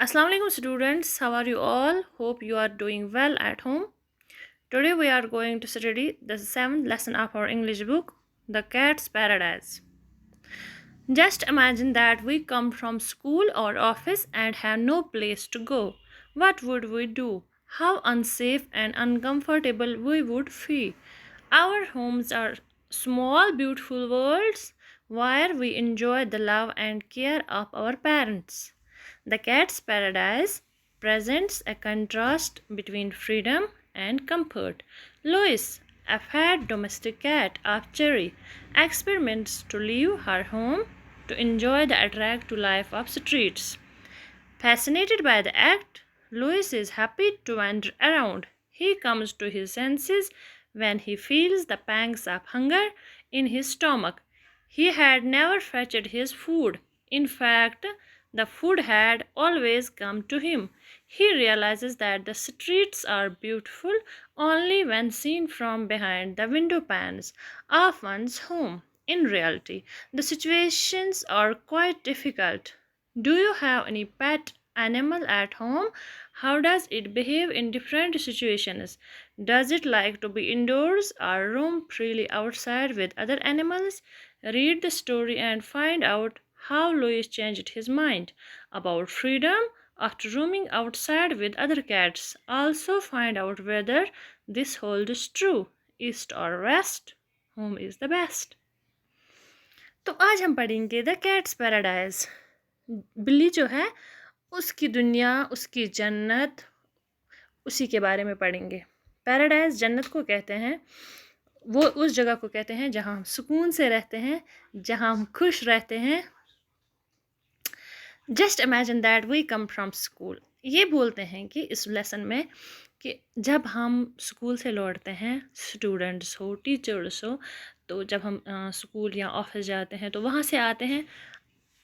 Assalamu alaikum students, how are you all? Hope you are doing well at home. Today we are going to study the 7th lesson of our English book, The Cat's Paradise. Just imagine that we come from school or office and have no place to go. What would we do? How unsafe and uncomfortable we would feel. Our homes are small, beautiful worlds where we enjoy the love and care of our parents. The Cat's Paradise presents a contrast between freedom and comfort. Lois, a fat domestic cat of Cherry, experiments to leave her home to enjoy the attractive life of streets. Fascinated by the act, Louis is happy to wander around. He comes to his senses when he feels the pangs of hunger in his stomach. He had never fetched his food. In fact, the food had always come to him. He realizes that the streets are beautiful only when seen from behind the window panes of one's home. In reality, the situations are quite difficult. Do you have any pet animal at home? How does it behave in different situations? Does it like to be indoors or roam freely outside with other animals? Read the story and find out how Louis changed his mind about freedom after roaming outside with other cats. Also, find out whether this holds true. East or west? Home is the best. तो आज हम पढ़ेंगे the cats paradise. बिल्ली जो है उसकी दुनिया, उसकी जन्नत, उसी के बारे में पढ़ेंगे। पैराडाइज जन्नत को कहते हैं, वो उस जगह को कहते हैं जहाँ हम सुकून से रहते हैं, जहाँ हम खुश रहते हैं। Just imagine that we come from school. ये बोलते हैं कि इस लेसन में कि जब हम स्कूल से लौटते हैं, स्टूडेंट्स हो, टीचर्स हो, तो जब हम स्कूल या ऑफिस जाते हैं तो वहाँ से आते हैं,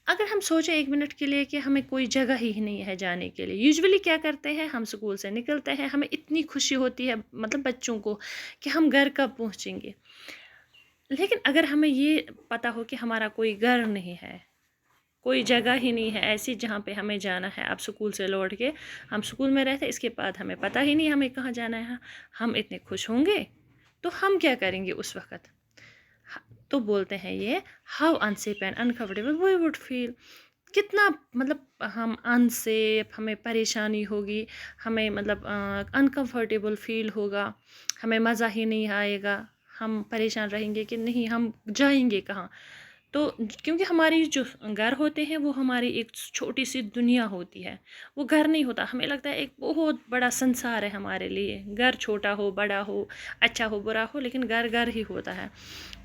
अगर हम सोचें एक मिनट के लिए कि हमें कोई जगह ही नहीं है जाने के लिए, यूजुअली क्या करते हैं, हम स्कूल से निकलते हैं, हमें इतनी खुशी होती है मतलब बच्चों को कि हम घर कब पहुँचेंगे। लेकिन अगर हमें ये पता हो कि हमारा कोई घर नहीं है, कोई जगह ही नहीं है ऐसी जहाँ पे हमें जाना है, अब स्कूल से लौट के हम स्कूल में रहते, इसके बाद हमें पता ही नहीं हमें कहाँ जाना है, हम इतने खुश होंगे तो हम क्या करेंगे उस वक़्त? तो बोलते हैं ये how unsafe and uncomfortable we would feel. कितना मतलब हम अनसेफ, हमें परेशानी होगी, हमें मतलब अनकम्फर्टेबल फील होगा, हमें मज़ा ही नहीं आएगा, हम परेशान रहेंगे कि नहीं हम जाएंगे कहाँ। तो क्योंकि हमारी जो घर होते हैं वो हमारी एक छोटी सी दुनिया होती है, वो घर नहीं होता। हमें लगता है एक बहुत बड़ा संसार है हमारे लिए, घर छोटा हो बड़ा हो, अच्छा हो बुरा हो, लेकिन घर घर ही होता है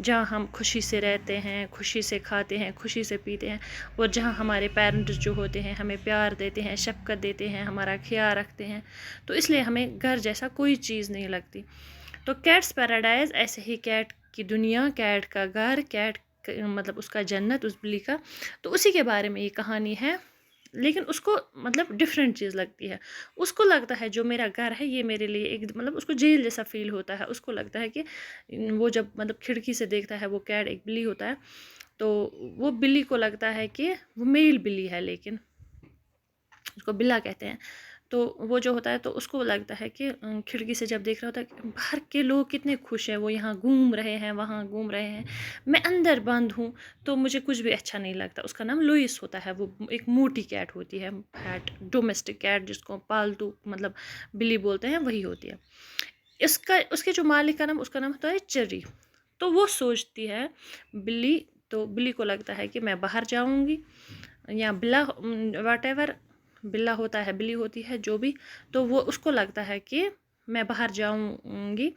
जहाँ हम खुशी से रहते हैं, खुशी से खाते हैं, खुशी से पीते हैं, और जहाँ हमारे पेरेंट्स जो होते हैं हमें प्यार देते हैं, शफ़क़त देते हैं, हमारा ख्याल रखते हैं। तो इसलिए हमें घर जैसा कोई चीज़ नहीं लगती। तो कैट्स पैराडाइज ऐसे ही कैट की दुनिया, कैट का घर, कैट मतलब उसका जन्नत उस बिल्ली का, तो उसी के बारे में ये कहानी है। लेकिन उसको मतलब डिफरेंट चीज़ लगती है। उसको लगता है जो मेरा घर है ये मेरे लिए एक मतलब उसको जेल जैसा फील होता है। उसको लगता है कि वो जब मतलब खिड़की से देखता है, वो कैट एक बिल्ली होता है, तो वो बिल्ली को लगता है कि वो मेल बिल्ली है, लेकिन उसको बिल्ला कहते हैं। तो वो जो होता है तो उसको लगता है कि खिड़की से जब देख रहा होता है कि बाहर के लोग कितने खुश हैं, वो यहाँ घूम रहे हैं, वहाँ घूम रहे हैं, मैं अंदर बंद हूँ, तो मुझे कुछ भी अच्छा नहीं लगता। उसका नाम लुइस होता है, वो एक मोटी कैट होती है, फैट डोमेस्टिक कैट, जिसको पालतू मतलब बिल्ली बोलते हैं, वही होती है। इसका उसके जो मालिक का नाम, उसका नाम होता है चेरी। तो वो सोचती है बिल्ली, तो बिल्ली को लगता है कि मैं बाहर जाऊँगी, या बिल्ला वाट एवर, बिल्ला होता है, बिल्ली होती है, जो भी, तो वो उसको लगता है कि मैं बाहर जाऊंगी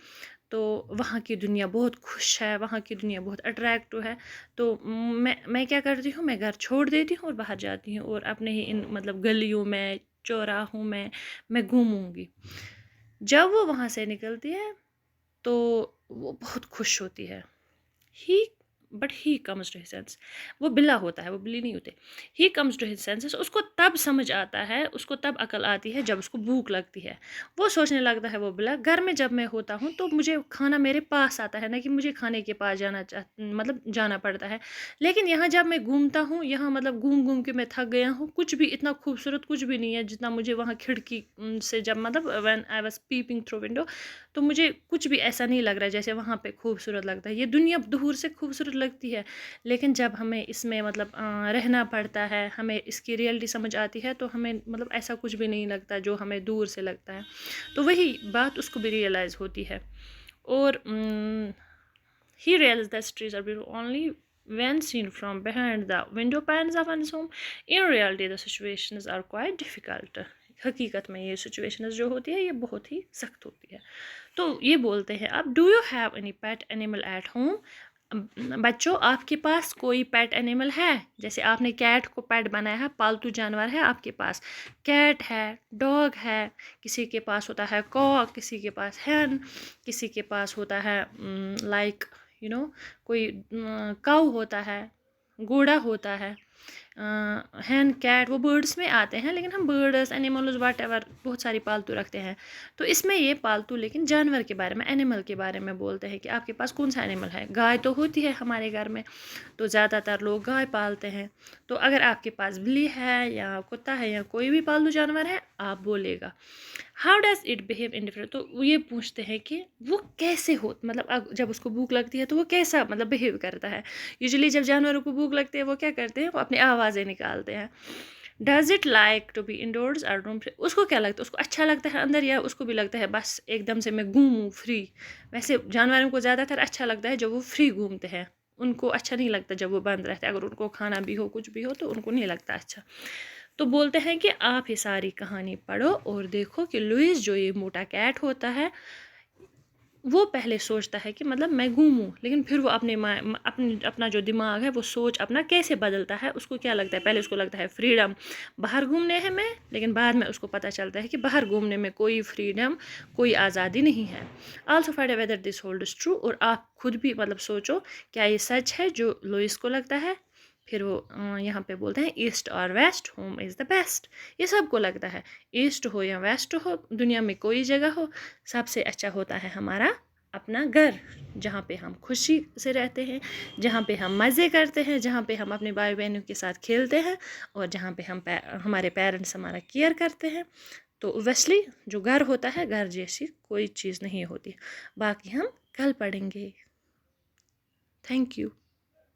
तो वहाँ की दुनिया बहुत खुश है, वहाँ की दुनिया बहुत अट्रैक्टिव है, तो मैं क्या करती हूँ, मैं घर छोड़ देती हूँ और बाहर जाती हूँ और अपने ही इन मतलब गलियों में, चौराहों में मैं घूमूंगी। जब वो वहाँ से निकलती है तो वो बहुत खुश होती है। He but he comes to his senses. वो बिल्ला होता है, वो बिल्ली नहीं होते। He comes to his senses, उसको तब समझ आता है, उसको तब अकल आती है जब उसको भूख लगती है। वो सोचने लगता है वो बिल्ला, घर में जब मैं होता हूँ तो मुझे खाना मेरे पास आता है ना, कि मुझे खाने के पास मतलब जाना पड़ता है। लेकिन यहाँ जब मैं घूमता हूँ, यहाँ मतलब घूम घूम के मैं थक गया हूँ, कुछ भी इतना खूबसूरत कुछ भी नहीं है जितना मुझे वहाँ खिड़की से जब मतलब when I was peeping through window, तो मुझे कुछ भी ऐसा नहीं लग रहा है जैसे वहाँ पे खूबसूरत लगता है। ये दुनिया दूर से खूबसूरत लगती है, लेकिन जब हमें इसमें मतलब रहना पड़ता है, हमें इसकी रियलिटी समझ आती है, तो हमें मतलब ऐसा कुछ भी नहीं लगता जो हमें दूर से लगता है। तो वही बात उसको भी रियलाइज़ होती है। और he realized that trees are beautiful only when seen from behind the window panes of one's home. In reality, the situations are quite difficult. हकीकत में ये सिचुएशंस जो होती है ये बहुत ही सख्त होती है। तो ये बोलते हैं, अब do you have any pet animal at home? बच्चों, आपके पास कोई पेट एनिमल है? जैसे आपने कैट को पेट बनाया है, पालतू जानवर है आपके पास, कैट है, डॉग है, किसी के पास होता है कॉक, किसी के पास हैन, किसी के पास होता है लाइक कोई काऊ होता है, घोड़ा होता है, हैन, कैट, वो बर्ड्स में आते हैं, लेकिन हम बर्ड्स, एनिमल्स, वाट एवर बहुत सारी पालतू रखते हैं। तो इसमें ये पालतू लेकिन जानवर के बारे में, एनिमल के बारे में बोलते हैं कि आपके पास कौन सा एनिमल है। गाय तो होती है हमारे घर में, तो ज़्यादातर लोग गाय पालते हैं। तो अगर आपके पास बिल्ली है या कुत्ता है या कोई भी पालतू जानवर है, आप बोलेगा how does it behave in different. तो वो ये पूछते हैं कि वो कैसे हो, मतलब जब उसको भूख लगती है तो वो कैसा मतलब बिहेव करता है। यूजुअली जब जानवरों को भूख लगती है वो क्या करते हैं, वो अपनी आवाज़ें निकालते हैं। Does it like to be indoors और रूम फ्री। उसको क्या लगता है, उसको अच्छा लगता है अंदर, या उसको भी लगता है बस एकदम से मैं घूमूँ फ्री। वैसे जानवरों को ज़्यादातर अच्छा लगता है जब वो फ्री घूमते हैं, उनको अच्छा नहीं लगता जब वो बंद रहते हैं। अगर उनको खाना भी हो कुछ भी हो तो उनको नहीं लगता अच्छा। तो बोलते हैं कि आप ये सारी कहानी पढ़ो और देखो कि लुइस जो ये मोटा कैट होता है, वो पहले सोचता है कि मतलब मैं घूमूं, लेकिन फिर वो अपना जो दिमाग है वो सोच अपना कैसे बदलता है। उसको क्या लगता है, पहले उसको लगता है फ्रीडम बाहर घूमने है में, लेकिन बाद में उसको पता चलता है कि बाहर घूमने में कोई फ्रीडम, कोई आज़ादी नहीं है। Also find whether this hold is true. और आप खुद भी मतलब सोचो क्या ये सच है जो लुइस को लगता है। फिर वो यहाँ पे बोलते हैं ईस्ट और west, home is the best. ये सबको लगता है, ईस्ट हो या वेस्ट हो, दुनिया में कोई जगह हो, सबसे अच्छा होता है हमारा अपना घर, जहाँ पे हम खुशी से रहते हैं, जहाँ पे हम मज़े करते हैं, जहाँ पे हम अपने भाई बहनों के साथ खेलते हैं, और जहाँ पे हमारे पेरेंट्स हमारा केयर करते हैं। तो ओब्वियसली जो घर होता है, घर जैसी कोई चीज़ नहीं होती। बाकी हम कल पढ़ेंगे। Thank you.